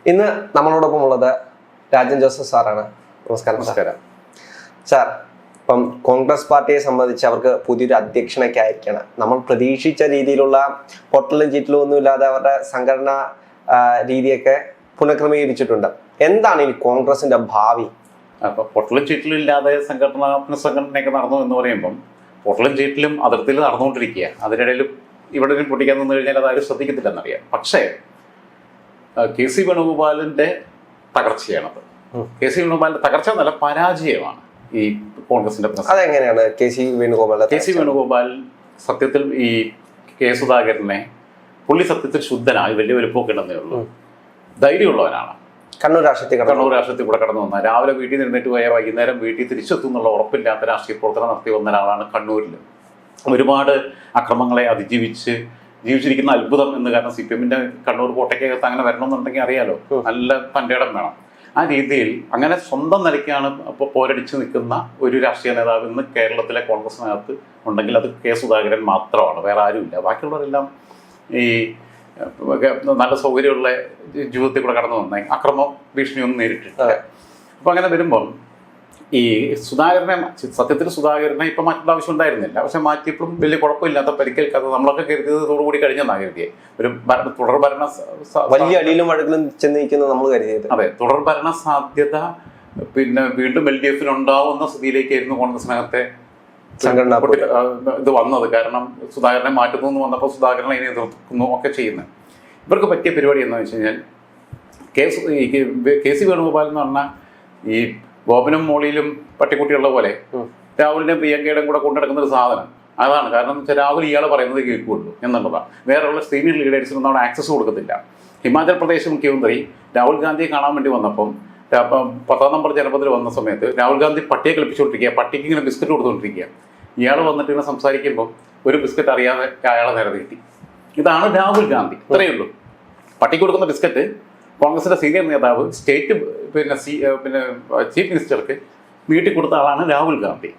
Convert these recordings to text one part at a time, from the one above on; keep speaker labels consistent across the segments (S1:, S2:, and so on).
S1: ഇന്ന് നമ്മളോടൊപ്പം ഉള്ളത് രാജൻ ജോസഫ് സാറാണ്. നമസ്കാരം.
S2: നമസ്കാരം
S1: സാർ. ഇപ്പം കോൺഗ്രസ് പാർട്ടിയെ സംബന്ധിച്ച് അവർക്ക് പുതിയൊരു അധ്യക്ഷനൊക്കെ ആയിരിക്കണം. നമ്മൾ പ്രതീക്ഷിച്ച രീതിയിലുള്ള പൊട്ടലും ചീറ്റലും ഒന്നുമില്ലാതെ അവരുടെ സംഘടനാ രീതിയൊക്കെ പുനഃക്രമീകരിച്ചിട്ടുണ്ട്. എന്താണ് ഇനി കോൺഗ്രസിന്റെ ഭാവി?
S2: അപ്പൊ പൊട്ടലും ചീറ്റലും ഇല്ലാതെ സംഘടനയൊക്കെ നടന്നു എന്ന് പറയുമ്പം പൊട്ടലും ചീറ്റലും അതിർത്തിയിൽ നടന്നുകൊണ്ടിരിക്കുക. അതിനിടയിൽ ഇവിടെ പൊട്ടിക്കാൻ നിന്ന് കഴിഞ്ഞാൽ അതാരും ശ്രദ്ധിക്കത്തില്ലെന്നറിയാം. പക്ഷേ കെ.സി. വേണുഗോപാലിന്റെ തകർച്ചയാണത്. കെ.സി. വേണുഗോപാലിന്റെ തകർച്ച എന്നല്ല, പരാജയമാണ് ഈ കോൺഗ്രസിന്റെ പ്രശ്നം.
S1: അതെങ്ങനെയാണ് കെ.സി.
S2: വേണുഗോപാൽ സത്യത്തിൽ ഈ കെ സുധാകരനെ, പുള്ളി സത്യത്തിൽ ശുദ്ധനായി, വലിയ വലുപ്പമൊക്കെ ഉണ്ടെന്നേ ഉള്ളൂ, ധൈര്യമുള്ളവനാണ്.
S1: കണ്ണൂർ രാഷ്ട്രീയത്തിൽ
S2: കൂടെ കടന്നു വന്ന, രാവിലെ വീട്ടിൽ നിന്നിട്ട് പോയാൽ വൈകുന്നേരം വീട്ടിൽ തിരിച്ചെത്തും എന്നുള്ള ഉറപ്പില്ലാത്ത രാഷ്ട്രീയ പ്രവർത്തനം നടത്തി വന്ന ഒരാളാണ് കണ്ണൂരിൽ. ഒരുപാട് അക്രമങ്ങളെ അതിജീവിച്ച് ജീവിച്ചിരിക്കുന്ന അത്ഭുതം എന്ന്. കാരണം CPM-ന്റെ കണ്ണൂർ കോട്ടയ്ക്കകത്ത് അങ്ങനെ വരണമെന്നുണ്ടെങ്കിൽ അറിയാലോ, നല്ല തൻ്റെയിടം വേണം. ആ രീതിയിൽ അങ്ങനെ സ്വന്തം നിലയ്ക്കാണ് ഇപ്പോൾ പോരടിച്ച് നിൽക്കുന്ന ഒരു രാഷ്ട്രീയ നേതാവ് ഇന്ന് കേരളത്തിലെ കോൺഗ്രസിനകത്ത് ഉണ്ടെങ്കിൽ അത് കെ സുധാകരൻ മാത്രമാണ്, വേറെ ആരുമില്ല. ബാക്കിയുള്ളവരെല്ലാം ഈ നല്ല സൗകര്യമുള്ള ജീവിതത്തിൽ കൂടെ കടന്നു വന്നേ, അക്രമ ഭീഷണിയൊന്നും നേരിട്ടിട്ടില്ല. അപ്പോൾ അങ്ങനെ വരുമ്പം ഈ സത്യത്തിൽ സുധാകരനെ ഇപ്പം മാറ്റേണ്ട ആവശ്യം ഉണ്ടായിരുന്നില്ല. പക്ഷെ മാറ്റിയപ്പോഴും വലിയ കുഴപ്പമില്ലാത്ത പരിക്കേൽക്കാത്ത, നമ്മളൊക്കെ കരുതിയതോടുകൂടി കഴിഞ്ഞെന്നാണ് കരുതിയത്. ഒരു തുടർ ഭരണ
S1: വലിയ അടിയിലും വഴക്കിലും ചെന്നിരിക്കുന്നത് നമ്മൾ കരുതിയത്.
S2: അതെ, തുടർ ഭരണ സാധ്യത പിന്നെ വീണ്ടും LDF ഉണ്ടാവുന്ന സ്ഥിതിയിലേക്കായിരുന്നു കോൺഗ്രസിനകത്തെ
S1: സംഘടന
S2: ഇത് വന്നത്. കാരണം സുധാകരനെ മാറ്റുന്നു എന്ന് വന്നപ്പോൾ സുധാകരനെ അതിനെ എതിർക്കുന്നു ഒക്കെ ചെയ്യുന്നത്. ഇവർക്ക് പറ്റിയ പരിപാടി എന്താണെന്ന് വെച്ച് കഴിഞ്ഞാൽ കെ.സി. വേണുഗോപാൽ എന്ന് പറഞ്ഞാൽ ഈ ബോബനും മോളിയിലും പട്ടിക്കുട്ടിയുള്ള പോലെ രാഹുലിനെ പ്രിയങ്കയുടെയും കൂടെ കൊണ്ടുനടക്കുന്ന ഒരു സാധനം അതാണ്. കാരണം എന്ന് വെച്ചാൽ രാഹുൽ ഇയാൾ പറയുന്നത് കേൾക്കുള്ളൂ എന്നുള്ളതാണ്. വേറെയുള്ള സീനിയർ ലീഡേഴ്സിനൊന്നും അവിടെ ആക്സസ് കൊടുക്കത്തില്ല. ഹിമാചൽ പ്രദേശ് മുഖ്യമന്ത്രി രാഹുൽ ഗാന്ധിയെ കാണാൻ വേണ്ടി വന്നപ്പം 10ാം നമ്പർ ജനപദത്തിൽ വന്ന സമയത്ത് രാഹുൽ ഗാന്ധി പട്ടിയെ കളിപ്പിച്ചുകൊണ്ടിരിക്കുക, പട്ടിക്ക് ഇങ്ങനെ ബിസ്ക്കറ്റ് കൊടുത്തുകൊണ്ടിരിക്കുക. ഇയാൾ വന്നിട്ട് ഇങ്ങനെ സംസാരിക്കുമ്പോൾ ഒരു ബിസ്ക്കറ്റ് അറിയാതെ അയാളെ നേരെ കിട്ടി. ഇതാണ് രാഹുൽ ഗാന്ധി. ഇത്രയേ ഉള്ളൂ. പട്ടിക്ക് കൊടുക്കുന്ന ബിസ്ക്കറ്റ് കോൺഗ്രസിന്റെ സീനിയർ നേതാവ് സ്റ്റേറ്റ് പിന്നെ ചീഫ് മിനിസ്റ്റർക്ക് നീട്ടിക്കൊടുത്ത ആളാണ് രാഹുൽ ഗാന്ധി.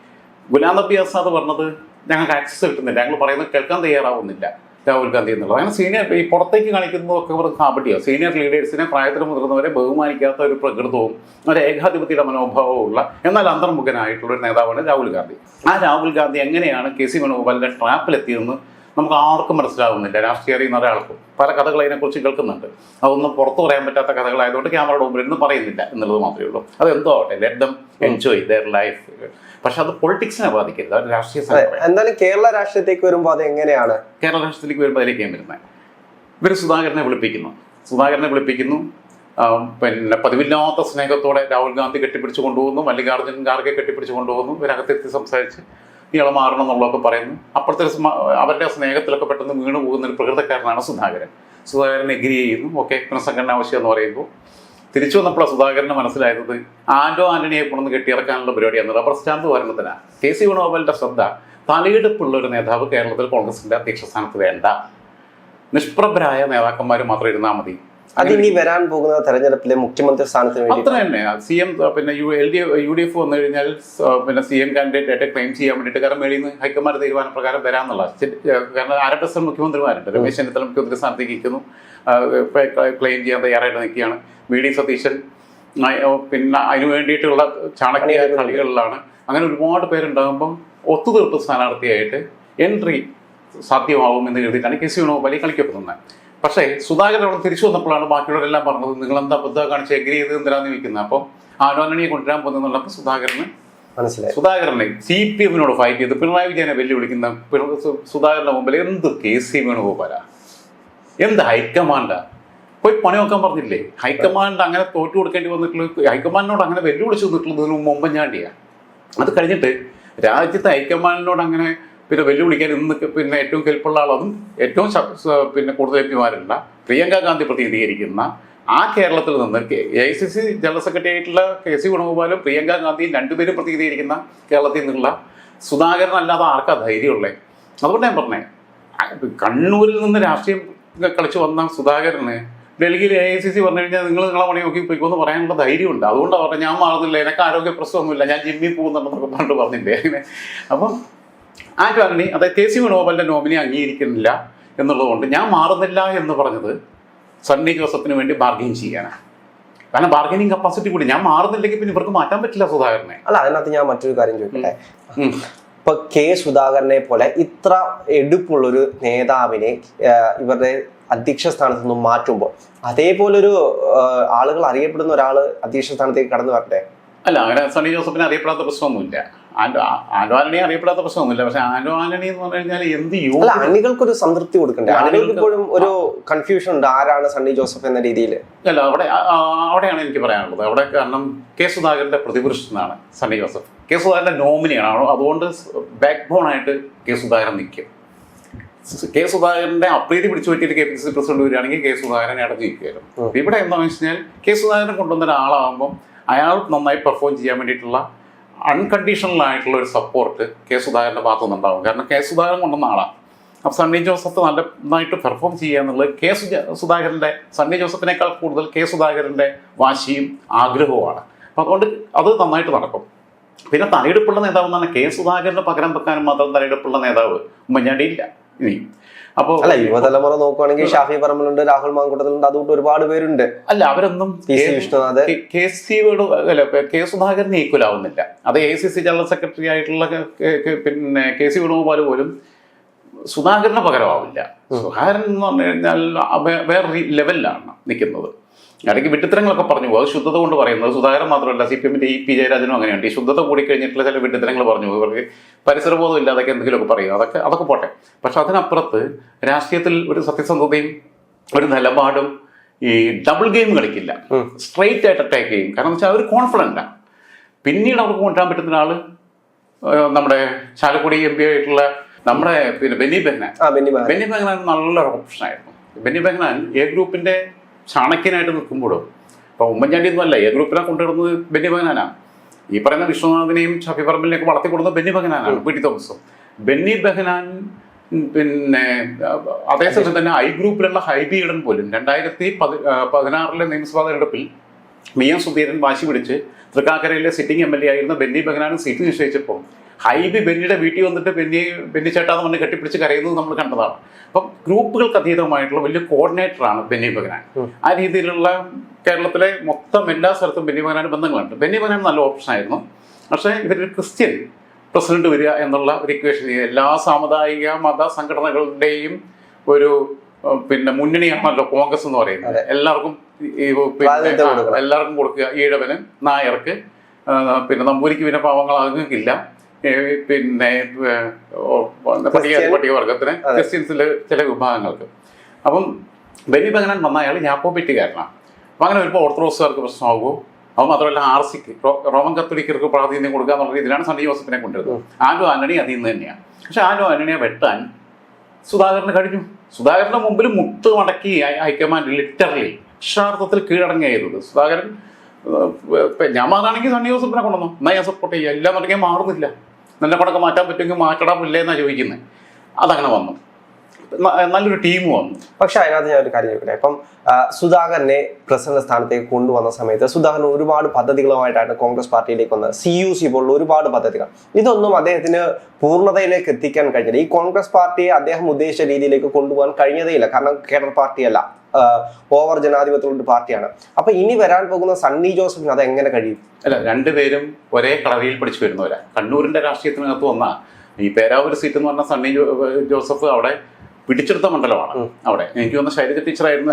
S2: ഗുലാം നബി ആസാദ് പറഞ്ഞത് ഞങ്ങൾക്ക് ആക്സസ് കിട്ടുന്നില്ല, ഞങ്ങൾ പറയുന്നത് കേൾക്കാൻ തയ്യാറാവുന്നില്ല രാഹുൽ ഗാന്ധി എന്നുള്ളത്. അങ്ങനെ സീനിയർ ഈ പുറത്തേക്ക് കാണിക്കുന്നതൊക്കെ ഇവർക്ക് കാപട്യോ. സീനിയർ ലീഡേഴ്സിനെ, പ്രായത്തിൽ മുതിർന്നവരെ ബഹുമാനിക്കാത്ത ഒരു പ്രകൃതവും ഒരു ഏകാധിപത്യയുടെ മനോഭാവവും ഉള്ള എന്നാൽ അന്തർമുഖനായിട്ടുള്ള ഒരു നേതാവാണ് രാഹുൽ ഗാന്ധി. ആ രാഹുൽ ഗാന്ധി എങ്ങനെയാണ് കെ.സി. വേണുഗോപാലിന്റെ ട്രാപ്പിലെത്തിയതെന്ന് നമുക്ക് ആർക്കും മനസ്സിലാവുന്നില്ല. രാഷ്ട്രീയ അറിയുന്ന ഒരാൾക്കും പല കഥകൾ അതിനെക്കുറിച്ച് കേൾക്കുന്നുണ്ട്. അതൊന്നും പുറത്തു പറയാൻ പറ്റാത്ത കഥകളായതുകൊണ്ട് ക്യാമറയുടെ മുമ്പിൽ ഇരുന്ന് പറയുന്നില്ല എന്നുള്ളത് മാത്രമേ ഉള്ളൂ. അതെന്തോ ആവട്ടെ, let them enjoy their life. പക്ഷെ അത് പൊളിറ്റിക്സിനെ ബാധിക്കരുത്, അത് രാഷ്ട്രീയ.
S1: എന്തായാലും കേരള രാഷ്ട്രീയത്തിലേക്ക് വരുമ്പോൾ അത് എങ്ങനെയാണ്?
S2: കേരള രാഷ്ട്രീയത്തിലേക്ക് വരുമ്പോൾ അതിലേക്കാണ് വരുന്നത്. ഇവർ സുധാകരനെ വിളിപ്പിക്കുന്നു. പിന്നെ പതിവില്ലാത്ത സ്നേഹത്തോടെ രാഹുൽ ഗാന്ധി കെട്ടിപ്പിടിച്ച് കൊണ്ടുപോകുന്നു, മല്ലികാർജ്ജുൻ ഖാർഗെ കെട്ടിപ്പിടിച്ച് കൊണ്ടുപോകുന്നു. ഇവരകത്തെത്തി സംസാരിച്ച് ഇയാളെ മാറണം എന്നുള്ളതൊക്കെ പറയുന്നു. അപ്പോഴത്തെ അവരുടെ സ്നേഹത്തിലൊക്കെ പെട്ടെന്ന് വീണു പോകുന്ന ഒരു പ്രകൃതക്കാരനാണ് സുധാകരൻ. സുധാകരൻ എഗ്രി ചെയ്യുന്നു. ഓക്കെ, പുനഃസംഘടന ആവശ്യം എന്ന് പറയുമ്പോൾ തിരിച്ചു വന്നപ്പോഴാണ് സുധാകരന് മനസ്സിലായത് ആന്റണിയെ കൊണ്ടൊന്ന് കെട്ടിയിറക്കാനുള്ള പരിപാടിയാണ്. റബ്ബർ സ്റ്റാമ്പ് ഭരണത്തിനാണ്. കെ.സി. വേണുഗോപാലിന്റെ ശ്രദ്ധ തലയെടുപ്പുള്ള ഒരു നേതാവ് കേരളത്തിൽ കോൺഗ്രസിന്റെ അധ്യക്ഷ സ്ഥാനത്ത് വേണ്ട, നിഷ്പ്രഭരായ നേതാക്കന്മാർ മാത്രം ഇരുന്നാൽ മതി.
S1: അതിനി വരാൻ പോകുന്ന തെരഞ്ഞെടുപ്പിലെ മുഖ്യമന്ത്രി സ്ഥാനത്തിന് വേണ്ടി
S2: അത്ര തന്നെ CM പിന്നെ UDF വന്നു കഴിഞ്ഞാൽ പിന്നെ CM കാൻഡിഡേറ്റ് ആയിട്ട് ക്ലെയിം ചെയ്യാൻ വേണ്ടിയിട്ട്, കാരണം മേളിൽ നിന്ന് ഹൈക്കമാൻഡ് തീരുമാനപ്രകാരം വരാമെന്നുള്ള. കാരണം 2 മുഖ്യമന്ത്രിമാരുണ്ട്. രമേശ് ചെന്നിത്തല മുഖ്യമന്ത്രി സ്ഥാനത്തേക്ക് ഇരിക്കുന്നു, ക്ലെയിം ചെയ്യാൻ തയ്യാറായിട്ട് നിൽക്കുകയാണ്. VD സതീശൻ പിന്നെ അതിനു വേണ്ടിയിട്ടുള്ള ചാണക്യ കളികളിലാണ്. അങ്ങനെ ഒരുപാട് പേരുണ്ടാകുമ്പം ഒത്തുതീർപ്പ് സ്ഥാനാർത്ഥിയായിട്ട് എൻട്രി സാധ്യമാവുമെന്ന് കരുതിയിട്ടാണ് കെ.സി. വേണുഗോപാൽ കളിക്കപ്പെടുന്നത്. പക്ഷേ സുധാകരൻ അവിടെ തിരിച്ചു വന്നപ്പോഴാണ് ബാക്കിയുള്ളവരെല്ലാം പറഞ്ഞത് നിങ്ങളെന്താ ബുദ്ധ കാണിച്ച് എഗ്രി ചെയ്ത് എന്തിനാന്ന് ചോദിക്കുന്നത്. അപ്പം ആന്റണിയെ കൊണ്ടുവരാൻ പോകുന്നുള്ളപ്പോൾ സുധാകരനെ CPM-നോട് ഫൈറ്റ് ചെയ്ത് പിണറായി വിജയനെ വെല്ലുവിളിക്കുന്ന സുധാകരന്റെ മുമ്പിൽ എന്ത് കെ.സി. വേണുഗോപാലാ, എന്ത് ഹൈക്കമാൻഡാ, പോയി പണി നോക്കാൻ പറഞ്ഞില്ലേ? ഹൈക്കമാൻഡ് അങ്ങനെ തോറ്റു കൊടുക്കേണ്ടി വന്നിട്ടുള്ള, ഹൈക്കമാൻഡിനോട് അങ്ങനെ വെല്ലുവിളിച്ചു വന്നിട്ടുള്ളതിന് മുമ്പഞ്ഞാണ്ടിയാണ്. അത് കഴിഞ്ഞിട്ട് രാജ്യത്തെ ഹൈക്കമാൻഡിനോട് അങ്ങനെ പിന്നെ വെല്ലുവിളിക്കാൻ ഇന്ന് പിന്നെ ഏറ്റവും കെൽപ്പുള്ള ആളതും ഏറ്റവും പിന്നെ കൂടുതൽ എംപിമാരുള്ള പ്രിയങ്ക ഗാന്ധി പ്രതിനിധീകരിക്കുന്ന ആ കേരളത്തിൽ നിന്ന് AICC ജനറൽ സെക്രട്ടറി ആയിട്ടുള്ള കെ.സി. വേണുഗോപാലും പ്രിയങ്ക ഗാന്ധിയും രണ്ടുപേരും പ്രതിനിധീകരിക്കുന്ന കേരളത്തിൽ നിന്നുള്ള സുധാകരൻ അല്ലാതെ ആർക്കാ ധൈര്യമുള്ളേ? അതുകൊണ്ട് ഞാൻ പറഞ്ഞേ, കണ്ണൂരിൽ നിന്ന് രാഷ്ട്രീയം കളിച്ചു വന്ന സുധാകരന് ഡൽഹിയിൽ AICC പറഞ്ഞു കഴിഞ്ഞാൽ നിങ്ങളെ പണി നോക്കി പോയിക്കോന്ന് പറയാനുള്ള ധൈര്യമുണ്ട്. അതുകൊണ്ടാണ് പറഞ്ഞത് ഞാൻ മാറുന്നില്ല, എനിക്ക് ആരോഗ്യ പ്രശ്നമൊന്നുമില്ല, ഞാൻ ജിമ്മിൽ പോകുന്നുണ്ടെന്നൊക്കെ പറഞ്ഞിട്ട് പറഞ്ഞില്ലേ. അപ്പം ആന്റണി, അതായത് കെ.സി. വേണുഗോപാലിന്റെ നോമിനി അംഗീകരിക്കുന്നില്ല എന്നുള്ളതുകൊണ്ട് ഞാൻ മാറുന്നില്ല എന്ന് പറഞ്ഞത് സണ്ണി ജോസഫിന് വേണ്ടി ബാർഗെയിൻ ചെയ്യാനാണ്. കാരണം ബാർഗനിങ് കപ്പാസിറ്റി കൂടി. ഞാൻ മാറുന്നില്ലെങ്കിൽ പിന്നെ ഇവർക്ക് മാറ്റാൻ പറ്റില്ല സുധാകരനെ.
S1: അല്ല, അതിനകത്ത് ഞാൻ മറ്റൊരു കാര്യം ചോദിക്കട്ടെ. ഇപ്പൊ കെ സുധാകരനെ പോലെ ഇത്ര എടുപ്പുള്ളൊരു നേതാവിനെ ഇവരുടെ അധ്യക്ഷ സ്ഥാനത്ത് നിന്നും മാറ്റുമ്പോൾ അതേപോലൊരു ആളുകൾ അറിയപ്പെടുന്ന ഒരാള് അധ്യക്ഷ സ്ഥാനത്തേക്ക് കടന്നു വരട്ടെ?
S2: അല്ല, അങ്ങനെ സണ്ണി ജോസഫിനെ അറിയപ്പെടാത്ത പ്രശ്നമൊന്നുമില്ല. ആന്റോ ആന്റണിയെ അറിയപ്പെടാത്ത പ്രശ്നമൊന്നുമില്ല. പക്ഷെ ആന്റോ ആന്റണി എന്ന് പറഞ്ഞു കഴിഞ്ഞാൽ എന്ത്
S1: അണികൾക്കൊരു സംതൃപ്തി കൊടുക്കണ്ടേ? അണികൾക്ക് ഇപ്പോഴും ഒരു കൺഫ്യൂഷൻ ഉണ്ട്, ആരാണ് സണ്ണി ജോസഫ് എന്ന രീതിയിൽ.
S2: അല്ല, അവിടെയാണ് എനിക്ക് പറയാനുള്ളത്. അവിടെ കാരണം കെ സുധാകരന്റെ പ്രതിപുരുഷനാണ് സണ്ണി ജോസഫ്. കെ സുധാകരന്റെ നോമിനിയാണ്. അതുകൊണ്ട് ബാക്ക് ബോൺ ആയിട്ട് കെ സുധാകരൻ നിൽക്കും. കെ സുധാകരന്റെ അപ്രീതി പിടിച്ചു പറ്റിയിട്ട് KPCC പ്രസിഡന്റ് വരികയാണെങ്കിൽ കെ സുധാകരനെ അടഞ്ഞു നിൽക്കുകയായിരുന്നു. ഇവിടെ എന്താണെന്ന് വെച്ച് കഴിഞ്ഞാൽ കെ സുധാകരനെ കൊണ്ടുവന്ന ഒരാളാകുമ്പോൾ അയാൾ നന്നായി പെർഫോം ചെയ്യാൻ വേണ്ടിയിട്ടുള്ള അൺകണ്ടീഷണൽ ആയിട്ടുള്ള ഒരു സപ്പോർട്ട് കെ സുധാകരന്റെ ഭാഗത്തു നിന്നുണ്ടാവും. കാരണം കെ സുധാകരൻ കൊണ്ടുവന്ന ആളാണ്. അപ്പോൾ സണ്ണി ജോസഫ് നന്നായിട്ട് പെർഫോം ചെയ്യുക എന്നുള്ളത് സണ്ണി ജോസഫിനേക്കാൾ കൂടുതൽ കെ സുധാകരന്റെ വാശിയും ആഗ്രഹവുമാണ്. അപ്പം അതുകൊണ്ട് അത് നന്നായിട്ട് നടക്കും. പിന്നെ തലയെടുപ്പുള്ള നേതാവ് എന്നാണ് കെ സുധാകരന് പകരം വെക്കാനും മാത്രം തലയെടുപ്പുള്ള നേതാവ് ഉമ്മൻചാണ്ടിയില്ല ഇനി. അപ്പോൾ
S1: അല്ല, യുവതലമുറ നോക്കുകയാണെങ്കിൽ ഷാഫി പറമ്പിലുണ്ട്, രാഹുൽ മാങ്കൂട്ടത്തിലുണ്ട്, അതുകൊണ്ട് ഒരുപാട് പേരുണ്ട്.
S2: അല്ല, അവരൊന്നും കെ സുധാകരന് ഈക്വൽ ആവുന്നില്ല. അത് AICC ജനറൽ സെക്രട്ടറി ആയിട്ടുള്ള പിന്നെ KC വേണുഗോപാൽ പോലും സുധാകരന് പകരമാവില്ല. സുധാകരൻ എന്ന് പറഞ്ഞു കഴിഞ്ഞാൽ വേറെ ലെവലിലാണ് നിൽക്കുന്നത്. ഇടയ്ക്ക് വിഡ്ഢിത്തരങ്ങളൊക്കെ പറഞ്ഞു പോകും. അത് ശുദ്ധത കൊണ്ട് പറയുന്നത് സുധാകരൻ മാത്രമല്ല, CPM-ന്റെ EP ജയരാജനും അങ്ങനെയുണ്ട്. ഈ ശുദ്ധത കൂടി കഴിഞ്ഞിട്ടുള്ള ചില വിഡ്ഢിത്തരങ്ങൾ പറഞ്ഞു പോകും. ഇവർക്ക് പരിസരബോധം ഇല്ലാതൊക്കെ എന്തെങ്കിലുമൊക്കെ പറയും. അതൊക്കെ പോട്ടെ. പക്ഷെ അതിനപ്പുറത്ത് രാഷ്ട്രീയത്തിൽ ഒരു സത്യസന്ധതയും ഒരു നിലപാടും ഈ ഡബിൾ ഗെയിം കളിക്കില്ല. സ്ട്രെയിറ്റ് ആയിട്ട് അറ്റാക്ക് ചെയ്യും. കാരണം വെച്ചാൽ അവർ കോൺഫിഡൻ്റാണ്. പിന്നീട് അവർക്ക് കൊണ്ടുവരാൻ പറ്റുന്ന ഒരാൾ നമ്മുടെ ചാലക്കുടി MP ആയിട്ടുള്ള നമ്മുടെ പിന്നെ ബെന്നി ബെഹ്നാൻ നല്ലൊരു ഓപ്ഷനായിരുന്നു. ബെന്നി ബെഹ്നാൻ A ഗ്രൂപ്പിന്റെ ചാണക്യനായിട്ട് നിൽക്കുമ്പോഴും ഇപ്പോൾ ഉമ്മൻചാണ്ടി ഒന്നുമല്ല, A ഗ്രൂപ്പിനെ കൊണ്ടുവരുന്നത് ബെന്നി ബെഹ്നാനാണ്. ഈ പറയുന്ന വിശ്വനാഥിനെയും ഷാഫി പറമ്പിലിനെയൊക്കെ വളർത്തി കൊടുക്കുന്നത് ബെന്നി ബെഹ്നാനാണ്. PT തോമസും ബെന്നി ബെഹ്നാൻ. പിന്നെ അതേസമയം തന്നെ I ഗ്രൂപ്പിലുള്ള ഹൈബി ഈഡൻ പോലും 2016 നിയമസഭാ തെരഞ്ഞെടുപ്പിൽ മിയ സുധീരൻ വാശി പിടിച്ച് തൃക്കാക്കരയിലെ സിറ്റിംഗ് MLA ആയിരുന്ന ബെന്നി ബെഹ്നാനും സീറ്റ് നിശ്ചയിച്ചപ്പോൾ ഹൈബി ബെന്നിയുടെ വീട്ടിൽ വന്നിട്ട് ബെന്നി ചേട്ടാന്ന് പറഞ്ഞ് കെട്ടിപ്പിടിച്ച് കരയുന്നത് നമ്മൾ കണ്ടതാണ്. അപ്പം ഗ്രൂപ്പുകൾക്ക് അതീതമായിട്ടുള്ള വലിയ കോർഡിനേറ്ററാണ് ബെന്നി ബെഹ്നാൻ. ആ രീതിയിലുള്ള കേരളത്തിലെ മൊത്തം എല്ലാ സ്ഥലത്തും ബെന്നി ബെഹ്നാൻ ബന്ധങ്ങളുണ്ട്. ബെന്നി ബെഹ്നാൻ നല്ല ഓപ്ഷനായിരുന്നു. പക്ഷേ ഇവരൊരു ക്രിസ്ത്യൻ പ്രസിഡന്റ് വരിക എന്നുള്ള ഒരു ഇക്വേഷൻ എല്ലാ സാമുദായിക മത സംഘടനകളുടെയും ഒരു പിന്നെ മുന്നണിയാണല്ലോ കോൺഗ്രസ് എന്ന് പറയുന്നത്. എല്ലാവർക്കും എല്ലാവർക്കും കൊടുക്കുക. ഈഴവന്, നായർക്ക്, പിന്നെ നമ്പൂരിക്ക് പിന്നെ പാവങ്ങളാകില്ല, പിന്നെ പട്ടികവർഗത്തിന്, ക്രിസ്ത്യൻസിലെ ചില വിഭാഗങ്ങൾക്ക്. അപ്പം ബെന്നി ബെഹ്നാൻ വന്ന അയാൾ ഞാപ്പോബിറ്റുകാരനാണ്. അപ്പം അങ്ങനെ വരുമ്പോൾ ഓർത്തഡോക്സുകാർക്ക് പ്രശ്നമാകുമോ? അത് മാത്രമല്ല RCക്ക് റോമൻ കത്തോലിക്കർക്ക് പ്രാതിനിധ്യം കൊടുക്കുക എന്നുള്ള രീതിയിലാണ് സണ്ണി ജോസഫിനെ കൊണ്ടുവരുന്നത്. ആന്റോ ആന്റണി അതിൽ നിന്ന് തന്നെയാണ്. പക്ഷെ ആന്റോ ആന്റണിയെ വെട്ടാൻ സുധാകരന് കഴിഞ്ഞു. സുധാകരന്റെ മുമ്പിൽ മുട്ട് മടക്കി ഹൈക്കമാൻഡ് ലിറ്ററലി അക്ഷരാർത്ഥത്തിൽ കീഴടങ്ങിയത് സുധാകരൻ. ഞാൻ മാറാണെങ്കിൽ സണ്ണി ജോസഫിനെ കൊണ്ടുവന്നു, എന്നാൽ ഞാൻ സപ്പോർട്ട് ചെയ്യുക. എല്ലാം തുടങ്ങിയാൽ മാറുന്നില്ല, നല്ല കൊണ്ടൊക്കെ മാറ്റാൻ പറ്റുമെങ്കിൽ മാറ്റടാമില്ലേ എന്നാണ് ചോദിക്കുന്നത്. അതങ്ങനെ വന്നു, നല്ലൊരു ടീം വന്നു.
S1: പക്ഷെ അതിനകത്ത് ഞാൻ ഒരു കാര്യം ചോദിക്കട്ടെ. ഇപ്പം സുധാകരനെ പ്രസിഡന്റ് സ്ഥാനത്തേക്ക് കൊണ്ടുവന്ന സമയത്ത് സുധാകരൻ ഒരുപാട് പദ്ധതികളുമായിട്ടാണ് കോൺഗ്രസ് പാർട്ടിയിലേക്ക് വന്നത്. CUC പോലുള്ള ഒരുപാട് പദ്ധതികൾ. ഇതൊന്നും അദ്ദേഹത്തിന് പൂർണ്ണതയിലേക്ക് എത്തിക്കാൻ കഴിഞ്ഞില്ല. ഈ കോൺഗ്രസ് പാർട്ടിയെ അദ്ദേഹം ഉദ്ദേശിച്ച രീതിയിലേക്ക് കൊണ്ടുപോകാൻ കഴിഞ്ഞതേയില്ല. കാരണം കേഡർ പാർട്ടിയല്ല, ഓവർ ജനാധിപത്യമുള്ള ഒരു പാർട്ടിയാണ്. അപ്പൊ ഇനി വരാൻ പോകുന്ന സണ്ണി ജോസഫിന് അത് എങ്ങനെ കഴിയും?
S2: അല്ല, രണ്ടുപേരും ഒരേ കളരിയിൽ പഠിച്ചു വരുന്നവരാ. കണ്ണൂരിന്റെ രാഷ്ട്രീയത്തിനകത്ത് വന്ന ഈ പേരാവൂർ സീറ്റ് എന്ന് പറഞ്ഞ സണ്ണി ജോസഫ് അവിടെ പിടിച്ചെടുത്ത മണ്ഡലമാണ്. അവിടെ എനിക്ക് തോന്നുന്ന ശൈലജ ടീച്ചറായിരുന്നു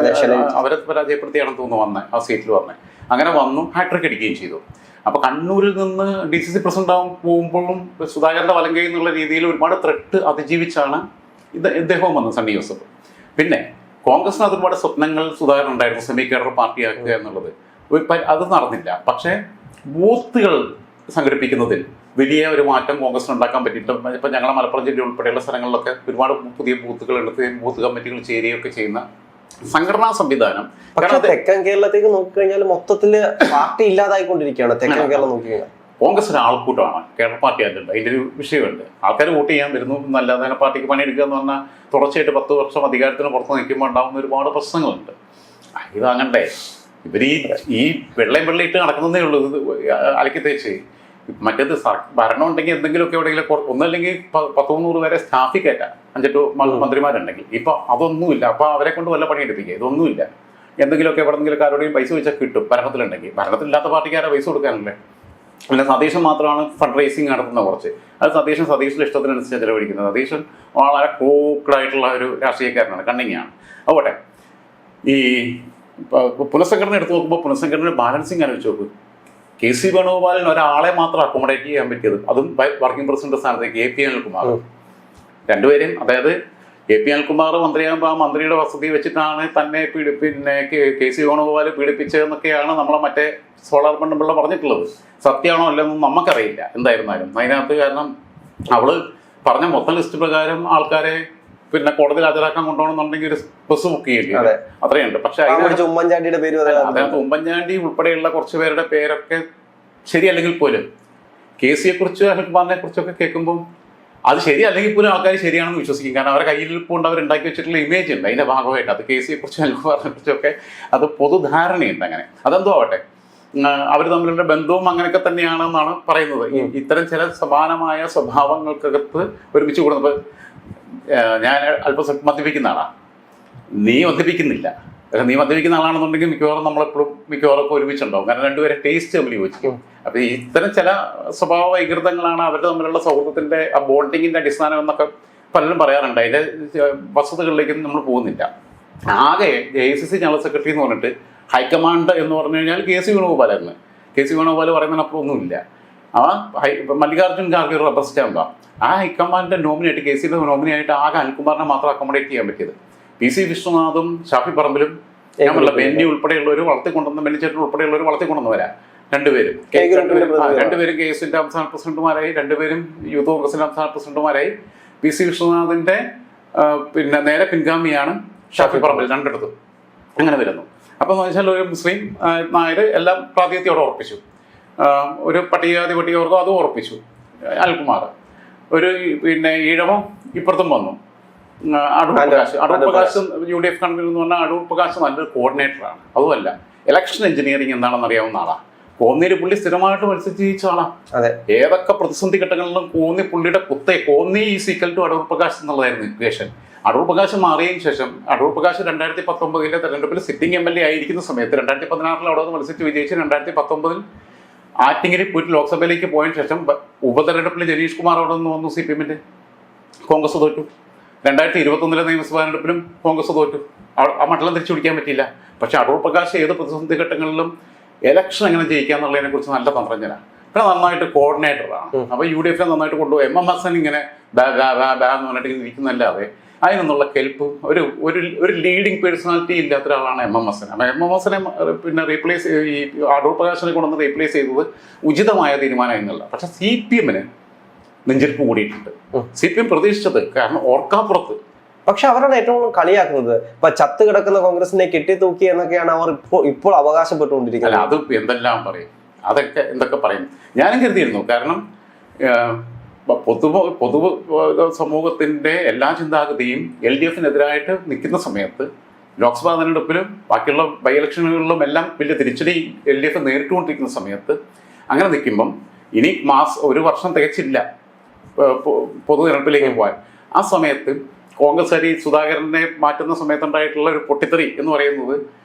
S2: അവരെ പരാജയപ്പെടുത്തിയാണെന്ന് തോന്നുന്നു വന്നത്, ആ സീറ്റിൽ വന്നത്. അങ്ങനെ വന്നു, ഹാട്രിക് അടിക്കുകയും ചെയ്തു. അപ്പൊ കണ്ണൂരിൽ നിന്ന് DCC പ്രസിഡന്റ് പോകുമ്പോഴും സുധാകരന്റെ വലങ്കയിൽ എന്നുള്ള രീതിയിൽ ഒരുപാട് ത്രെട്ട് അതിജീവിച്ചാണ് ഇദ്ദേഹവും വന്നത് സണ്ണി ജോസഫ്. പിന്നെ കോൺഗ്രസിനകത്ത് ഒരുപാട് സ്വപ്നങ്ങൾ സുധാകരൻ ഉണ്ടായിരുന്നു, സെമി കേഡർ പാർട്ടിയാക്കുക എന്നുള്ളത്. അത് നടന്നില്ല. പക്ഷേ ബൂത്തുകൾ സംഘടിപ്പിക്കുന്നതിൽ വലിയ ഒരു മാറ്റം കോൺഗ്രസിന് ഉണ്ടാക്കാൻ പറ്റിയിട്ടുണ്ട്. ഇപ്പം ഞങ്ങളെ മലപ്പുറം ജില്ല ഉൾപ്പെടെയുള്ള സ്ഥലങ്ങളിലൊക്കെ ഒരുപാട് പുതിയ ബൂത്തുകൾ എടുത്ത് ബൂത്ത് കമ്മിറ്റികൾ ചേരുകയൊക്കെ ചെയ്യുന്ന സംഘടനാ സംവിധാനം.
S1: പക്ഷേ തെക്കൻ കേരളത്തേക്ക് നോക്കിക്കഴിഞ്ഞാൽ മൊത്തത്തിൽ പാർട്ടി ഇല്ലാതായിക്കൊണ്ടിരിക്കുകയാണ്. തെക്കൻ കേരളം നോക്കിക്കഴിഞ്ഞാൽ
S2: കോൺഗ്രസ് ഒരു ആൾക്കൂട്ടമാണ്, കേരള പാർട്ടി ആയിട്ടുണ്ട്. അതിൻ്റെ ഒരു വിഷയമുണ്ട്. ആൾക്കാർ വോട്ട് ചെയ്യാൻ വരുന്നു എന്നല്ലാതെ പാർട്ടിക്ക് പണിയെടുക്കുക എന്ന് പറഞ്ഞാൽ തുടർച്ചയായിട്ട് 10 വർഷം അധികാരത്തിന് പുറത്ത് നിൽക്കുമ്പോൾ ഉണ്ടാകുന്ന ഒരുപാട് പ്രശ്നങ്ങളുണ്ട്. ഇതാകണ്ടേ ഇവർ ഈ വെള്ളയിട്ട് നടക്കുന്നതേ ഉള്ളൂ, അലക്കി തേച്ച്. മറ്റേത് ഭരണം ഉണ്ടെങ്കിൽ എന്തെങ്കിലുമൊക്കെ എവിടെയെങ്കിലും ഒന്നല്ലെങ്കിൽ 100-100 പേരെ സ്റ്റാഫിൽ കയറ്റാം, 5-8 മന്ത്രിമാരുണ്ടെങ്കിൽ. ഇപ്പം അതൊന്നുമില്ല. അപ്പം അവരെ കൊണ്ട് വല്ല പണിയെടുപ്പിക്കുക, ഇതൊന്നുമില്ല. എന്തെങ്കിലുമൊക്കെ എവിടെന്നെങ്കിലൊക്കെ ആരോടെയും പൈസ വെച്ചാൽ കിട്ടും ഭരണത്തിലുണ്ടെങ്കിൽ. ഭരണത്തിലില്ലാത്ത പാർട്ടിക്കാരെ പൈസ കൊടുക്കാനല്ലേ. പിന്നെ സതീശൻ മാത്രമാണ് ഫണ്ട് റേസിങ് നടത്തുന്ന കുറച്ച്. അത് സതീഷിന്റെ ഇഷ്ടത്തിനനുസരിച്ച് ചെലവഴിക്കുന്നത്. സതീശൻ വളരെ ക്രൂക്കഡായിട്ടുള്ള ഒരു രാഷ്ട്രീയക്കാരനാണ്, കണ്ണിങ്ങാണ്. അതുപോലെ ഈ പുനഃസംഘടന എടുത്തു നോക്കുമ്പോൾ പുനഃസംഘടന ബാലൻസിങ് ആലോചിച്ച് നോക്കും. KC വേണുഗോപാലിന് ഒരാളെ മാത്രം അക്കോമഡേറ്റ് ചെയ്യാൻ പറ്റിയത്, അതും വർക്കിംഗ് പ്രസിഡന്റ് സ്ഥാനത്തേക്ക് AP അനിൽകുമാർ. രണ്ടുപേരും, അതായത് AP അനിൽകുമാർ മന്ത്രിയാകുമ്പോൾ ആ മന്ത്രിയുടെ വസതി വെച്ചിട്ടാണ് തന്നെ പിന്നെ KC വേണുഗോപാൽ പീഡിപ്പിച്ചതെന്നൊക്കെയാണ് നമ്മളെ മറ്റേ സോളാർ പണ്ടുപിള്ള പറഞ്ഞിട്ടുള്ളത്. സത്യമാണോ അല്ലെന്നും നമുക്കറിയില്ല. എന്തായിരുന്നാലും അതിനകത്ത്, കാരണം അവള് പറഞ്ഞ മൊത്തം ലിസ്റ്റ് പ്രകാരം ആൾക്കാരെ പിന്നെ കോടതിയിൽ ഹാജരാക്കാൻ കൊണ്ടുപോകണമെന്നുണ്ടെങ്കിൽ ഒരു ബസ് ബുക്ക് ചെയ്യില്ല, അത്രയുണ്ട്. പക്ഷെ
S1: ഉമ്മൻചാണ്ടിയുടെ പേര്,
S2: അതിനകത്ത് ഉമ്മൻചാണ്ടി ഉൾപ്പെടെയുള്ള കുറച്ച് പേരുടെ പേരൊക്കെ ശരിയല്ലെങ്കിൽ പോലും KCയെ കുറിച്ച് അനിൽകുമാറിനെ കുറിച്ചൊക്കെ കേൾക്കുമ്പോൾ അത് ശരിയല്ലെങ്കിൽ പോലും ആൾക്കാർ ശരിയാണെന്ന് വിശ്വസിക്കും. കാരണം അവരുടെ കയ്യിൽ കൊണ്ട് അവരുണ്ടാക്കി വെച്ചിട്ടുള്ള ഇമേജ് ഉണ്ട്, അതിന്റെ ഭാഗമായിട്ട്. അത് KCയെ കുറിച്ചും അനിൽകുമാറിനെ കുറിച്ചൊക്കെ അത് പൊതുധാരണയുണ്ട്. അങ്ങനെ അതെന്തോ ആവട്ടെ, അവർ തമ്മിലുള്ള ബന്ധവും അങ്ങനെയൊക്കെ തന്നെയാണെന്നാണ് പറയുന്നത്. ഇത്തരം ചില സമാനമായ സ്വഭാവങ്ങൾക്കകത്ത് ഒരുമിച്ച് കൂടുന്നത്. ഞാൻ അല്പം മദ്യപിക്കുന്ന ആളാണ്, നീ മദ്യപിക്കുന്നില്ല. നീ മദ്യപിക്കുന്ന ആളാണെന്നുണ്ടെങ്കിൽ മിക്കവാറും നമ്മളെപ്പോഴും മിക്കവാറൊക്കെ ഒരുമിച്ചുണ്ടാവും. കാരണം രണ്ടുപേരെ ടേസ്റ്റ് തമ്മിൽ യോജിക്കും. അപ്പൊ ഇത്തരം ചില സ്വഭാവ വൈകൃതങ്ങളാണ് അവരുടെ തമ്മിലുള്ള സൗഹൃദത്തിന്റെ ആ ബോണ്ടിങ്ങിന്റെ അടിസ്ഥാനം എന്നൊക്കെ പലരും പറയാറുണ്ട്. അതിന്റെ വസ്തുതകളിലേക്കൊന്നും നമ്മൾ പോകുന്നില്ല. ആകെ AICC ജനറൽ സെക്രട്ടറി എന്ന് പറഞ്ഞിട്ട് ഹൈക്കമാൻഡ് എന്ന് പറഞ്ഞു കഴിഞ്ഞാൽ KC വേണുഗോപാലായിരുന്നു. KC വേണുഗോപാൽ പറയുന്നതിനപ്പുറം ഒന്നുമില്ല. ആ മല്ലികാർജ്ജുൻ ഖാർഗെ ഒരു റബ്ബർ സ്റ്റാമ്പാണ്. ആ ഹൈക്കമാൻഡിന്റെ നോമിനായിട്ട്, KCയുടെ നോമിനിയായിട്ട് ആകെ അനിൽകുമാറിനെ മാത്രം അക്കോമഡേറ്റ് ചെയ്യാൻ പറ്റിയത്. PC വിശ്വനാഥും ഷാഫി പറമ്പിലും ഞാനല്ല ബെന്നി ഉൾപ്പെടെയുള്ളവർ വളർത്തിക്കൊണ്ടുവന്ന, ബെന്നിച്ചേട്ടൻ ഉൾപ്പെടെയുള്ളവർ വളർത്തിക്കൊണ്ടുവന്നവരാ. രണ്ടുപേരും KSന്റെ സംസ്ഥാന പ്രസിഡന്റുമാരായി, രണ്ടുപേരും യൂത്ത് കോൺഗ്രസിന്റെ സംസ്ഥാന പ്രസിഡന്റുമാരായി. PC വിശ്വനാഥിന്റെ പിന്നെ നേരെ പിൻഗാമിയാണ് ഷാഫി പറമ്പിൽ, രണ്ടിടത്തും അങ്ങനെ വരുന്നു. അപ്പം എന്ന് വെച്ചാൽ ഒരു മുസ്ലിം നായർ എല്ലാം പ്രാതിനിധ്യോടെ ഉറപ്പിച്ചു, ഒരു പട്ടികവർഗം അതും ഉറപ്പിച്ചു. അനിൽകുമാർ ഒരു പിന്നെ ഈഴവം ഇപ്പുറത്തും വന്നു. അടൂർ പ്രകാശ് UDF കൺവീനർ എന്ന് പറഞ്ഞാൽ അടൂർ പ്രകാശ് നല്ലൊരു കോർഡിനേറ്ററാണ്. അതുമല്ല, ഇലക്ഷൻ എഞ്ചിനീയറിംഗ് എന്താണെന്ന് അറിയാവുന്ന ആളാണ്. കോന്നിയിൽ പുള്ളി സ്ഥിരമായിട്ട് മത്സരിച്ച് ജയിച്ച ആളാണ്. ഏതൊക്കെ പ്രതിസന്ധി ഘട്ടങ്ങളിലും കോന്നി പുള്ളിയുടെ Konni is equal to Adoor Prakash എന്നുള്ളതായിരുന്നു ഇക്വേഷൻ. അടൂർ പ്രകാശ് മാറിയതിനു ശേഷം അടൂർ പ്രകാശ് 2019 തെരഞ്ഞെടുപ്പിൽ സിറ്റിംഗ് MLA ആയിരിക്കുന്ന സമയത്ത് 2016 അവിടെ നിന്ന് മത്സരിച്ച് വിജയിച്ച് 2019 ആറ്റിങ്ങലിൽ പോയിട്ട് ലോക്സഭയിലേക്ക് പോയതിനു ശേഷം ഉപതെരഞ്ഞെടുപ്പിൽ ജനീഷ് കുമാർ അവിടെ നിന്ന് വന്നു. CPM-ന്റെ കോൺഗ്രസ് തോറ്റു. 2021 നിയമസഭാ തെരഞ്ഞെടുപ്പിലും കോൺഗ്രസ് തോറ്റു. ആ മണ്ഡലം തിരിച്ചു പിടിക്കാൻ പറ്റിയില്ല. പക്ഷെ അടൂർ പ്രകാശ് ഏത് പ്രതിസന്ധി ഘട്ടങ്ങളിലും ഇലക്ഷൻ എങ്ങനെ ജയിക്കാന്നുള്ളതിനെ കുറിച്ച് നല്ല തന്ത്രജ്ഞനാണ്. പിന്നെ നന്നായിട്ട് കോർഡിനേറ്ററാണ്. അപ്പൊ UDF നന്നായിട്ട് കൊണ്ടുപോയി. MM ഇങ്ങനെ എന്ന് പറഞ്ഞിട്ട് ഇരിക്കുന്നല്ലാതെ അതിനൊന്നുള്ള കെൽപ്പും ഒരു ലീഡിങ് പേഴ്സണാലിറ്റി ഇല്ലാത്ത ഒരാളാണ് MM. അപ്പം പിന്നെ റീപ്ലേസ് ഈ അടൂർ പ്രകാശിനെ കൊണ്ടൊന്ന് റീപ്ലേസ് ചെയ്തത് ഉചിതമായ തീരുമാനം എന്നുള്ള. പക്ഷെ CPM-ന് നെഞ്ചിരിപ്പ് കൂടിയിട്ടുണ്ട്. CPM പ്രതീക്ഷിച്ചത്, കാരണം ഓർക്കാപ്പുറത്ത്.
S1: പക്ഷെ അവരാണ് ഏറ്റവും കളിയാക്കുന്നത്. ഇപ്പൊ ചത്ത് കിടക്കുന്ന കോൺഗ്രസിനെ കെട്ടിത്തൂക്കി എന്നൊക്കെയാണ് അവർ ഇപ്പോൾ അവകാശപ്പെട്ടുകൊണ്ടിരിക്കുന്നത്.
S2: അത് എന്തെല്ലാം പറയും, അതൊക്കെ എന്തൊക്കെ പറയും. ഞാനും കരുതിയിരുന്നു. കാരണം പൊതു സമൂഹത്തിന്റെ എല്ലാ ചിന്താഗതിയും LDF-നെതിരായിട്ട് നിൽക്കുന്ന സമയത്ത്, ലോക്സഭാ തെരഞ്ഞെടുപ്പിലും ബാക്കിയുള്ള ബൈ ഇലക്ഷനുകളിലും എല്ലാം വലിയ തിരിച്ചടി LDF നേരിട്ടുകൊണ്ടിരിക്കുന്ന സമയത്ത്, അങ്ങനെ നിൽക്കുമ്പം ഇനി ഒരു വർഷം തികച്ചില്ല പൊതു തെരഞ്ഞെടുപ്പിലേക്ക് പോകാൻ. ആ സമയത്ത് കോൺഗ്രസ് സുധാകരനെ മാറ്റുന്ന സമയത്തുണ്ടായിട്ടുള്ള ഒരു പൊട്ടിത്തെറി എന്ന് പറയുന്നത്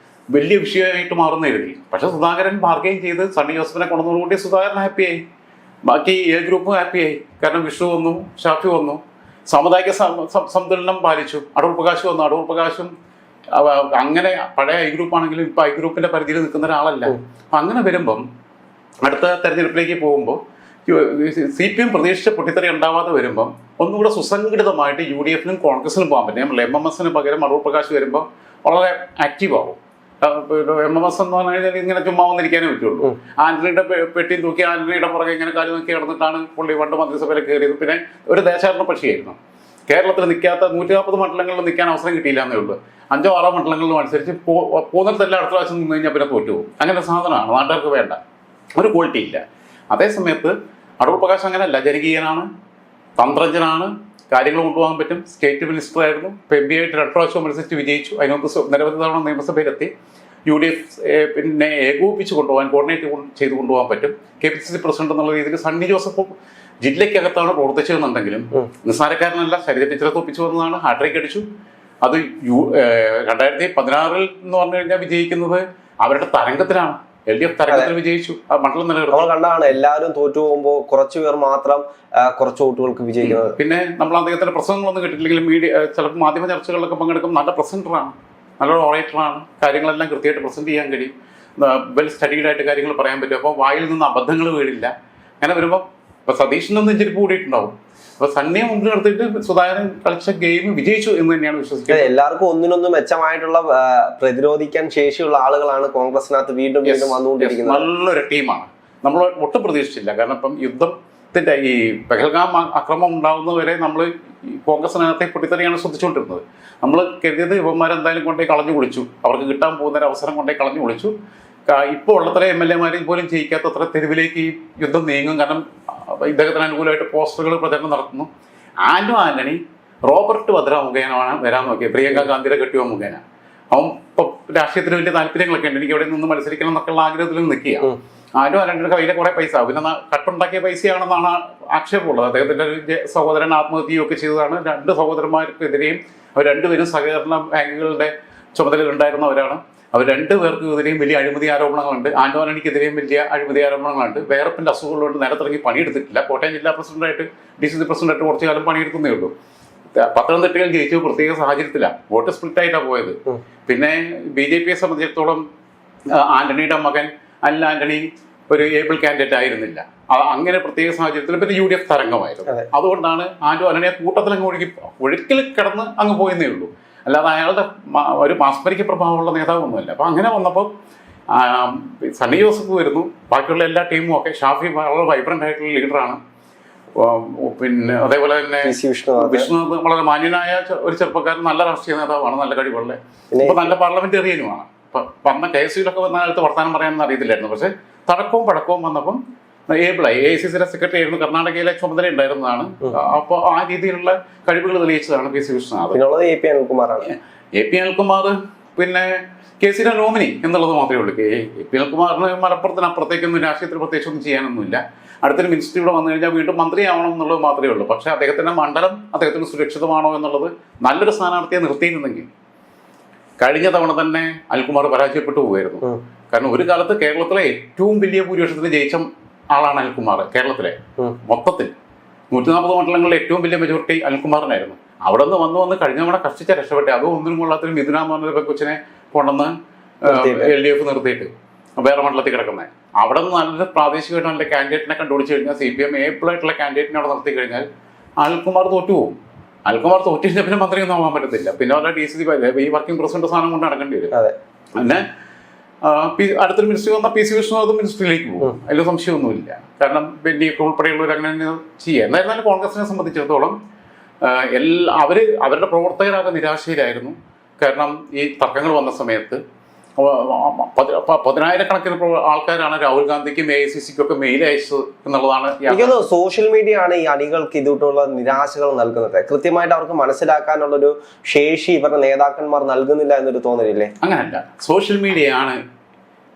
S2: വലിയ വിഷയമായിട്ട് മാറുന്ന എഴുതി. പക്ഷെ സുധാകരൻ ബാർഗെയിൻ ചെയ്ത് സണ്ണി ജോസഫിനെ കൊണ്ടുവന്നതോടുകൂടി സുധാകരൻ ഹാപ്പിയായി, ബാക്കി ഗ്രൂപ്പും ഹാപ്പിയായി. കാരണം വിഷ്ണു വന്നു, ഷാഫി വന്നു, സാമുദായിക സന്തുലനം പാലിച്ചു. അടൂർ പ്രകാശ് വന്നു. അടൂർ പ്രകാശും അങ്ങനെ പഴയ ഗ്രൂപ്പ് ആണെങ്കിലും ഇപ്പൊ ഗ്രൂപ്പിന്റെ പരിധിയിൽ നിൽക്കുന്ന ഒരാളല്ല. അങ്ങനെ വരുമ്പം അടുത്ത തെരഞ്ഞെടുപ്പിലേക്ക് പോകുമ്പോൾ CPM പ്രതീക്ഷിച്ച പൊട്ടിത്തെറി ഉണ്ടാവാതെ വരുമ്പം ഒന്നുകൂടെ സുസംഘടിതമായിട്ട് UDF-നും കോൺഗ്രസിനും പോകാൻ പറ്റും. നമ്മൾ MMS-ന് പകരം അടൂർ പ്രകാശ് വരുമ്പോൾ വളരെ ആക്റ്റീവ് ആവും. MMS എന്ന് പറഞ്ഞു കഴിഞ്ഞാൽ ഇങ്ങനെ ചുമ്മാ വന്നിരിക്കാനേ പറ്റുള്ളൂ. ആന്റണിയുടെ പെട്ടിയും തൂക്കി ആന്റണിയുടെ പുറകെ ഇങ്ങനെ കാലം നോക്കി കിടന്നിട്ടാണ് പുള്ളി പണ്ട് മന്ത്രിസഭയിൽ കയറിയത്. പിന്നെ ഒരു ദേശാടന പക്ഷിയായിരുന്നു. കേരളത്തിൽ നിൽക്കാത്ത 140 മണ്ഡലങ്ങളിൽ നിൽക്കാൻ അവസരം കിട്ടിയില്ല എന്നേ ഉള്ളൂ. 5-6 മണ്ഡലങ്ങളിൽ മത്സരിച്ച് പോകുന്നിടത്തെല്ലാം അടുത്ത പ്രാവശ്യം നിന്ന് കഴിഞ്ഞാൽ പിന്നെ തോറ്റുപോകും. അങ്ങനെ സാധനമാണ്, നാട്ടുകാർക്ക് വേണ്ട, ഒരു ക്വാളിറ്റി ഇല്ല. അതേസമയത്ത് അടൂർ പ്രകാശ് അങ്ങനെയല്ല, ജനകീയനാണ്, തന്ത്രജ്ഞനാണ്, കാര്യങ്ങൾ കൊണ്ടുപോകാൻ പറ്റും. സ്റ്റേറ്റ് മിനിസ്റ്റർ ആയിരുന്നു. MP ആയിട്ട് 2 പ്രാവശ്യം മത്സരിച്ച് വിജയിച്ചു. അതിനൊക്കെ നിരവധി തവണ നിയമസഭയിലെത്തി. UDF പിന്നെ ഏകോപിപ്പിച്ച് കൊണ്ടുപോകാൻ, കോർഡിനേറ്റ് ചെയ്ത് കൊണ്ടുപോകാൻ പറ്റും. KPCC പ്രസിഡന്റ് എന്നുള്ള രീതിയിൽ സണ്ണി ജോസഫ് ജില്ലയ്ക്കകത്താണ് പ്രവർത്തിച്ചതെന്നുണ്ടെങ്കിലും നിസ്സാരക്കാരനല്ല. ശരീര ടീച്ചറെ തോപ്പിച്ചു വന്നതാണ്, ഹാട്രിക് അടിച്ചു. അത് 2016 എന്ന് പറഞ്ഞു കഴിഞ്ഞാൽ വിജയിക്കുന്നത് അവരുടെ തരംഗത്തിലാണ്. LDF തരംഗത്തിൽ വിജയിച്ചു, ആ മണ്ഡലം നിലനിർത്തി.
S1: നമ്മൾ കണ്ടാണ് എല്ലാവരും തോറ്റു പോകുമ്പോൾ കുറച്ചു പേർ മാത്രം കുറച്ച് വോട്ടുകൾക്ക് വിജയിക്കുന്നത്.
S2: പിന്നെ നമ്മൾ അദ്ദേഹത്തിന്റെ പ്രസംഗങ്ങളൊന്നും കേട്ടിട്ടില്ലെങ്കിൽ ചിലപ്പോൾ മാധ്യമ ചർച്ചകളിലൊക്കെ പങ്കെടുക്കും. നല്ല പ്രസന്ററാണ്, നല്ലൊരു ഓറേറ്ററാണ്, കാര്യങ്ങളെല്ലാം കൃത്യമായിട്ട് പ്രസന്റ് ചെയ്യാൻ കഴിയും, വെൽ സ്റ്റഡീഡ് ആയിട്ട് കാര്യങ്ങൾ പറയാൻ പറ്റും. അപ്പോൾ വായിൽ നിന്ന് അബദ്ധങ്ങൾ വീഴില്ല. അങ്ങനെ വരുമ്പോൾ ഇപ്പൊ സതീഷിനൊന്നും ഇച്ചിരി കൂടിയിട്ടുണ്ടാവും. അപ്പൊ സണ്ണിയെ മുന്നിൽ നിർത്തിയിട്ട് സുധാകരൻ കളിച്ച ഗെയിം വിജയിച്ചു എന്ന് തന്നെയാണ് വിശ്വസിക്കുന്നത്.
S1: എല്ലാവർക്കും ഒന്നിനൊന്നും മെച്ചമായിട്ടുള്ള പ്രതിരോധിക്കാൻ ശേഷിയുള്ള ആളുകളാണ് കോൺഗ്രസിനകത്ത് വീണ്ടും വീണ്ടും വന്നുകൊണ്ടിരിക്കുന്നത്.
S2: നല്ലൊരു ടീമാണ്, നമ്മൾ ഒട്ടും പ്രതീക്ഷിച്ചില്ല. കാരണം ഇപ്പം യുദ്ധത്തിന്റെ ഈ പെഹൽഗാം അക്രമം ഉണ്ടാകുന്നതുവരെ നമ്മൾ കോൺഗ്രസിനകത്തെ പൊട്ടിത്തെറിയാണ് ശ്രദ്ധിച്ചുകൊണ്ടിരുന്നത്. നമ്മൾ കരുതിയത് ഇവന്മാരെന്തായാലും കൊണ്ടേ കളഞ്ഞു കുളിച്ചു, അവർക്ക് കിട്ടാൻ പോകുന്ന ഒരു അവസരം കൊണ്ടേ കളഞ്ഞു കുളിച്ചു. ഇപ്പോൾ ഉള്ളത്ര MLA-മാരെയും പോലും ജയിക്കാത്തത്ര തെരുവിലേക്ക് ഈ യുദ്ധം നീങ്ങും. കാരണം ഇദ്ദേഹത്തിന് അനുകൂലമായിട്ട് പോസ്റ്ററുകൾ പ്രചരണം നടത്തുന്നു. ആന്റണി റോബർട്ട് വദ്ര മുഖേനമാണ് വരാൻ നോക്കിയത്, പ്രിയങ്ക ഗാന്ധിയുടെ കെട്ടിയോ മുഖേന. അവൻ ഇപ്പൊ രാഷ്ട്രീയത്തിന് വലിയ താല്പര്യങ്ങളൊക്കെ ഉണ്ട്, എനിക്ക് അവിടെ നിന്ന് മത്സരിക്കണം എന്നൊക്കെയുള്ള ആഗ്രഹത്തിൽ നിൽക്കുക. ആന്റണിയുടെ കയ്യിലെ കുറെ പൈസ, പിന്നെ കട്ടുണ്ടാക്കിയ പൈസയാണെന്നാണ് ആക്ഷേപമുള്ളത്. അദ്ദേഹത്തിന്റെ ഒരു സഹോദരൻ ആത്മഹത്യയൊക്കെ ചെയ്തതാണ്. 2 സഹോദരന്മാർക്കെതിരെയും അവർ രണ്ടുപേരും സഹകരണ ബാങ്കുകളുടെ ചുമതലയിലുണ്ടായിരുന്നവരാണ്. അവർ 2 പേർക്കെതിരെയും വലിയ അഴിമതി ആരോപണങ്ങളുണ്ട്. ആന്റോണിക്കെതിരെയും വലിയ അഴിമതി ആരോപണങ്ങളുണ്ട്. വേറെപ്പിന്റെ അസുഖങ്ങളുണ്ട്, നേരത്തിറങ്ങി പണിയെടുത്തിട്ടില്ല. കോട്ടയം ജില്ലാ പ്രസിഡന്റായിട്ട് DCC പ്രസിഡന്റായിട്ട് കുറച്ചു കാലം പണിയെടുക്കുന്നേ ഉള്ളൂ. പത്തനംതിട്ടയിൽ ജയിച്ചു പ്രത്യേക സാഹചര്യത്തിലാണ്, വോട്ട് സ്പ്ലിറ്റ് ആയിട്ടാണ് പോയത്. പിന്നെ BJPയെ സംബന്ധിച്ചിടത്തോളം ആന്റണിയുടെ മകൻ അനിൽ ആന്റണി ഒരു ഏബിൾ കാൻഡിഡേറ്റ് ആയിരുന്നില്ല. അങ്ങനെ പ്രത്യേക സാഹചര്യത്തിൽ പിന്നെ UDF തരംഗമായിരുന്നു. അതുകൊണ്ടാണ് ആന്റണിയെ കൂട്ടത്തിലങ്ങ് ഒഴുക്കിൽ കിടന്ന് അങ്ങ് പോയെന്നേ ഉള്ളൂ. അല്ലാതെ അയാളുടെ ഒരു മാസ്മരിക പ്രഭാവമുള്ള നേതാവൊന്നുമല്ല. അപ്പം അങ്ങനെ വന്നപ്പോൾ സണ്ണി ജോസഫ് വരുന്നു, ബാക്കിയുള്ള എല്ലാ ടീമും ഒക്കെ. ഷാഫി വളരെ വൈബ്രന്റ് ആയിട്ടുള്ള ലീഡറാണ്. പിന്നെ അതേപോലെ തന്നെ വിഷ്ണുനാഥ് വളരെ മാന്യനായ ഒരു ചെറുപ്പക്കാരൻ, നല്ല രാഷ്ട്രീയ നേതാവാണ്, നല്ല കഴിവുള്ള, ഇപ്പൊ നല്ല പാർലമെന്റേറിയനുമാണ്. ഇപ്പൊ പറഞ്ഞ KSUലൊക്കെ വന്ന കാലത്ത് വർത്താനം പറയാനൊന്നും അറിയത്തില്ലായിരുന്നു. പക്ഷെ തടക്കവും പടക്കവും വന്നപ്പം ഏബിളായി. AICCയുടെ സെക്രട്ടറി ആയിരുന്നു, കർണാടകയിലെ ചുമതല ഉണ്ടായിരുന്നതാണ്. അപ്പോൾ ആ രീതിയിലുള്ള കഴിവുകൾ തെളിയിച്ചതാണ് PC Vishnunath.
S1: AP അനിൽകുമാറാണ്.
S2: AP Anilkumar പിന്നെ KCയുടെ നോമിനി എന്നുള്ളത് മാത്രമേ ഉള്ളൂ. AP അനിൽകുമാറിന് മലപ്പുറത്തിനപ്പുറത്തേക്കൊന്നും രാഷ്ട്രീയത്തിൽ പ്രത്യേകിച്ചൊന്നും ചെയ്യാനൊന്നുമില്ല. അടുത്തൊരു മിനിസ്റ്റർ ഇവിടെ വന്നു കഴിഞ്ഞാൽ വീണ്ടും മന്ത്രിയാവണം എന്നുള്ളത് മാത്രമേ ഉള്ളൂ. പക്ഷേ അദ്ദേഹത്തിന്റെ മണ്ഡലം അദ്ദേഹത്തിന് സുരക്ഷിതമാണോ എന്നുള്ളത്, നല്ലൊരു സ്ഥാനാർത്ഥിയെ നിർത്തിയിരുന്നെങ്കിൽ കഴിഞ്ഞ തവണ തന്നെ അനിൽകുമാർ പരാജയപ്പെട്ടു പോകുമായിരുന്നു. കാരണം ഒരു കാലത്ത് കേരളത്തിലെ ഏറ്റവും വലിയ ഭൂരിപക്ഷത്തിന് ജയിച്ച ആളാണ് അനിൽകുമാർ. കേരളത്തിലെ മൊത്തത്തിൽ 140 മണ്ഡലങ്ങളിൽ ഏറ്റവും വലിയ മെജോറിറ്റി അനിൽകുമാറിനായിരുന്നു. അവിടെ നിന്ന് വന്ന് കഴിഞ്ഞ തവണ കഷ്ടിച്ച രക്ഷപ്പെട്ടെ. അതും ഒന്നിനും കൊള്ളാത്തൊരു മിഥുന പറഞ്ഞ കൊച്ചിനെ കൊണ്ടുവന്ന് LDF നിർത്തിയിട്ട് വേറെ മണ്ഡലത്തിൽ കിടക്കുന്നത്. അവിടെ നിന്ന് നല്ല പ്രാദേശികമായിട്ട് നല്ല കാൻഡിഡേറ്റിനെ കണ്ടുപിടിച്ച് കഴിഞ്ഞാൽ CPM ഏബിളായിട്ടുള്ള കാൻഡിഡേറ്റിനെ അവിടെ നിർത്തി കഴിഞ്ഞാൽ അനിൽകുമാർ തോറ്റുപോകും. അനിൽകുമാർ തോറ്റു കഴിഞ്ഞാൽ പിന്നെ മന്ത്രിയൊന്നും ആവാൻ പറ്റത്തില്ല. പിന്നെ അവരുടെ DCC ഈ വർക്കിംഗ് പ്രസിഡന്റ് സ്ഥാനം കൊണ്ട് നടക്കേണ്ടി വരും. പിന്നെ അടുത്തൊരു മിനിസ്റ്റർ വന്നാൽ PC വിഷ്ണുനാഥ് മിനിസ്റ്ററിലേക്ക് പോകും, അതിൽ സംശയമൊന്നുമില്ല. കാരണം ബെന്നിയൊക്കെ ഉൾപ്പെടെയുള്ളവർ അങ്ങനെ ചെയ്യുക. എന്നായിരുന്നാലും കോൺഗ്രസിനെ സംബന്ധിച്ചിടത്തോളം അവരുടെ പ്രവർത്തകരാകെ നിരാശയിലായിരുന്നു. കാരണം ഈ തർക്കങ്ങൾ വന്ന സമയത്ത് 10,000-കണക്കിന് ആൾക്കാരാണ് രാഹുൽ ഗാന്ധിക്കും AICCക്കും ഒക്കെ മെയിൽ അയച്ചത് എന്നുള്ളതാണ്.
S1: സോഷ്യൽ മീഡിയ ആണ് ഈ അണികൾക്ക് ഇതുകൊണ്ടുള്ള നിരാശകൾ നൽകുന്നത്. കൃത്യമായിട്ട് അവർക്ക് മനസ്സിലാക്കാനുള്ളൊരു ശേഷി ഇവരുടെ നേതാക്കന്മാർ നൽകുന്നില്ല എന്നൊരു തോന്നലില്ലേ?
S2: അങ്ങനല്ല, സോഷ്യൽ മീഡിയ ആണ്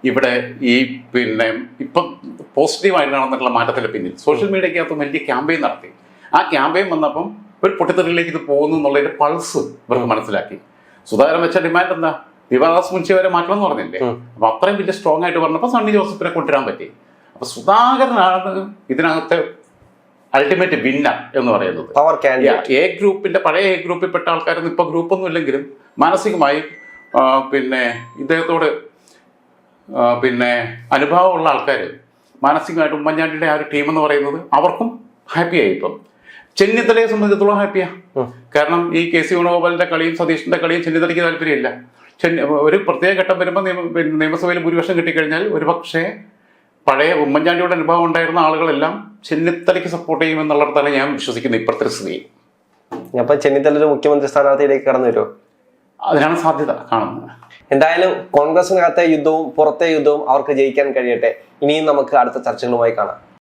S2: ഇവിടെ ഈ പിന്നെ ഇപ്പം പോസിറ്റീവായിട്ട് നടന്നിട്ടുള്ള മാറ്റത്തിന്റെ പിന്നിൽ. സോഷ്യൽ മീഡിയക്കകത്ത് വലിയ ക്യാമ്പയിൻ നടത്തി. ആ ക്യാമ്പയിൻ വന്നപ്പം ഒരു പൊട്ടിത്തെറിയിലേക്ക് ഇത് പോകുന്നു എന്നുള്ളതിന്റെ പൾസ് ഇവർക്ക് മനസ്സിലാക്കി. സുധാകരൻ വെച്ച ഡിമാൻഡ് എന്താ? ദിവാദാസ് മുൻഷി വരെ മാറ്റണം എന്ന് പറഞ്ഞില്ലേ? അപ്പൊ അത്രയും വലിയ സ്ട്രോങ് ആയിട്ട് പറഞ്ഞപ്പോൾ സണ്ണി ജോസഫിനെ കൊണ്ടുവരാൻ പറ്റി. അപ്പൊ സുധാകരനാണ് ഇതിനകത്തെ അൾട്ടിമേറ്റ് വിന്നർ എന്ന് പറയുന്നത്. പഴയ A ഗ്രൂപ്പിൽപ്പെട്ട ആൾക്കാരൊന്നും ഇപ്പൊ ഗ്രൂപ്പൊന്നും ഇല്ലെങ്കിലും മാനസികമായി പിന്നെ ഇദ്ദേഹത്തോട് പിന്നെ അനുഭവമുള്ള ആൾക്കാർ മാനസികമായിട്ട് ഉമ്മൻചാണ്ടിയുടെ ആ ഒരു ടീം എന്ന് പറയുന്നത് അവർക്കും ഹാപ്പിയായി. ഇപ്പം ചെന്നിത്തലയെ സംബന്ധിച്ചിടത്തോളം ഹാപ്പിയാ. കാരണം ഈ KC വേണുഗോപാലിന്റെ കളിയും സതീഷിന്റെ കളിയും ചെന്നിത്തലയ്ക്ക് താല്പര്യമില്ല. ഒരു പ്രത്യേക ഘട്ടം വരുമ്പോൾ നിയമസഭയിൽ ഭൂരിപക്ഷം കിട്ടിക്കഴിഞ്ഞാൽ ഒരുപക്ഷെ പഴയ ഉമ്മൻചാണ്ടിയുടെ അനുഭവം ഉണ്ടായിരുന്ന ആളുകളെല്ലാം ചെന്നിത്തലയ്ക്ക് സപ്പോർട്ട് ചെയ്യുമെന്നുള്ളിടത്താണ് ഞാൻ വിശ്വസിക്കുന്നത് ഇപ്പോഴത്തെ സ്ഥിതി.
S1: അപ്പൊ ചെന്നിത്തല ഒരു മുഖ്യമന്ത്രി സ്ഥാനാർത്ഥിയിലേക്ക് കടന്നു വരുമോ?
S2: അതിനാണ് സാധ്യത കാണുന്നത്.
S1: എന്തായാലും കോൺഗ്രസിനകത്തെ യുദ്ധവും പുറത്തെ യുദ്ധവും അവർക്ക് ജയിക്കാൻ കഴിയട്ടെ. ഇനിയും നമുക്ക് അടുത്ത ചർച്ചകളുമായി കാണാം.